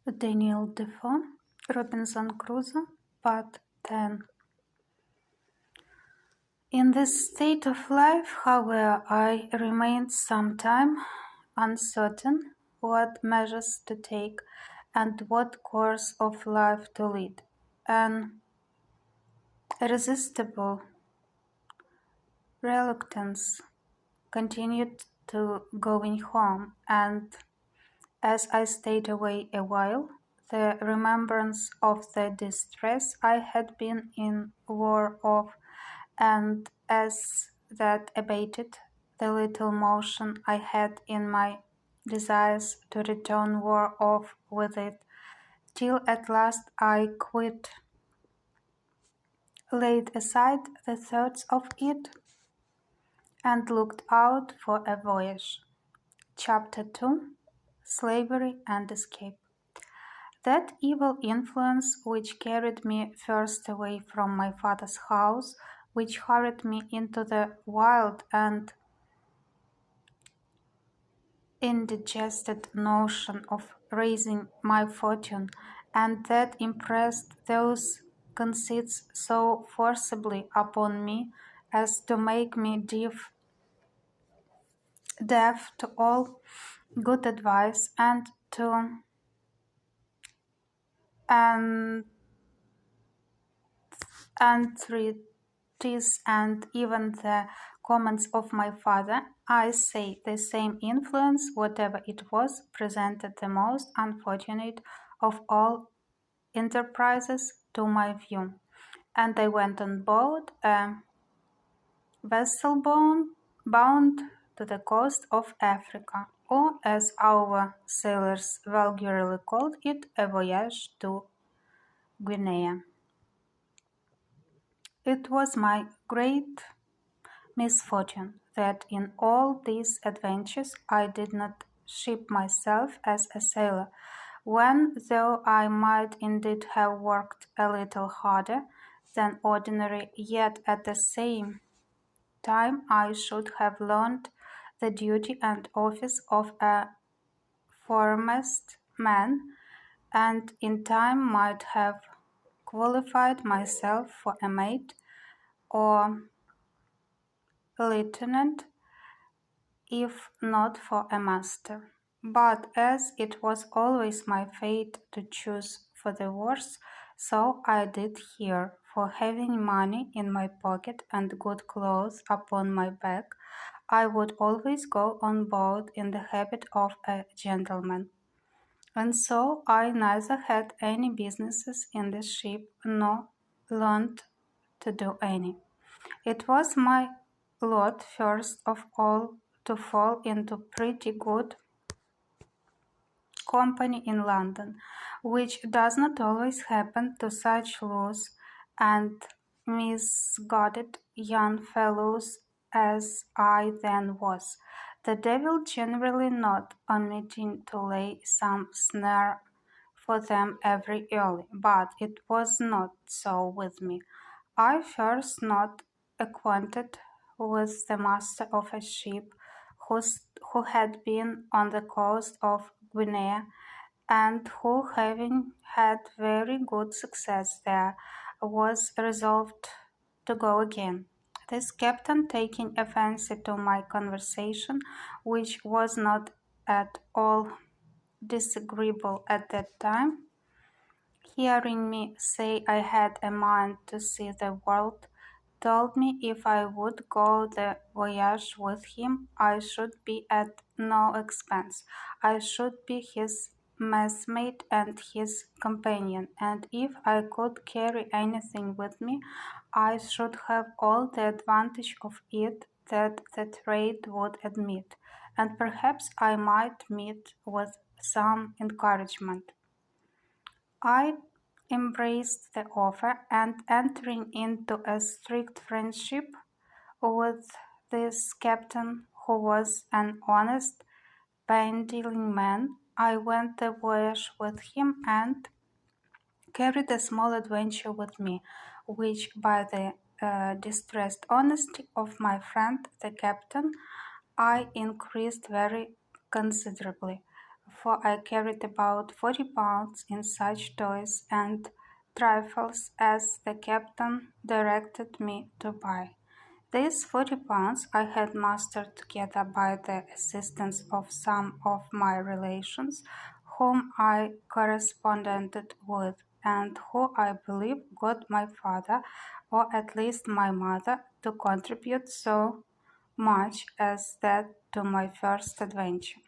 Daniel Defoe, Robinson Crusoe, Part 10. In this state of life, however, I remained some time uncertain what measures to take and what course of life to lead. An irresistible reluctance continued to going home, and as I stayed away a while, the remembrance of the distress I had been in war of, and as that abated, the little motion I had in my desires to return wore off with it, till at last I quite laid aside the thoughts of it, and looked out for a voyage. Chapter 2: Slavery and Escape. That evil influence which carried me first away from my father's house, which hurried me into the wild and indigested notion of raising my fortune, and that impressed those conceits so forcibly upon me as to make me deaf to all good advice and to and entreaties and even the comments of my father, I say the same influence, whatever it was, presented the most unfortunate of all enterprises to my view, and I went on board a vessel bound to the coast of Africa, or as our sailors vulgarly called it, a voyage to Guinea. It was my great misfortune that in all these adventures I did not ship myself as a sailor, when, though I might indeed have worked a little harder than ordinary, yet at the same time I should have learned the duty and office of a foremast man, and in time might have qualified myself for a mate or lieutenant, if not for a master. But as it was always my fate to choose for the worse, so I did here, for having money in my pocket and good clothes upon my back, I would always go on board in the habit of a gentleman. And so I neither had any businesses in the ship nor learned to do any. It was my lot first of all to fall into pretty good company in London, which does not always happen to such loose and misguided young fellows as I then was, the devil generally not omitting to lay some snare for them every early, but it was not so with me. I first not acquainted with the master of a ship who had been on the coast of Guinea, and who, having had very good success there, was resolved to go again. This captain, taking a fancy to my conversation, which was not at all disagreeable at that time, hearing me say I had a mind to see the world, told me if I would go the voyage with him, I should be at no expense. I should be his messmate and his companion, and if I could carry anything with me, I should have all the advantage of it that the trade would admit, and perhaps I might meet with some encouragement. I embraced the offer, and entering into a strict friendship with this captain, who was an honest, plain-dealing man, I went the voyage with him and carried a small adventure with me, which by the distressed honesty of my friend the captain I increased very considerably, for I carried about 40 pounds in such toys and trifles as the captain directed me to buy. These 40 pounds I had mustered together by the assistance of some of my relations whom I corresponded with, and who I believe got my father, or at least my mother, to contribute so much as that to my first adventure.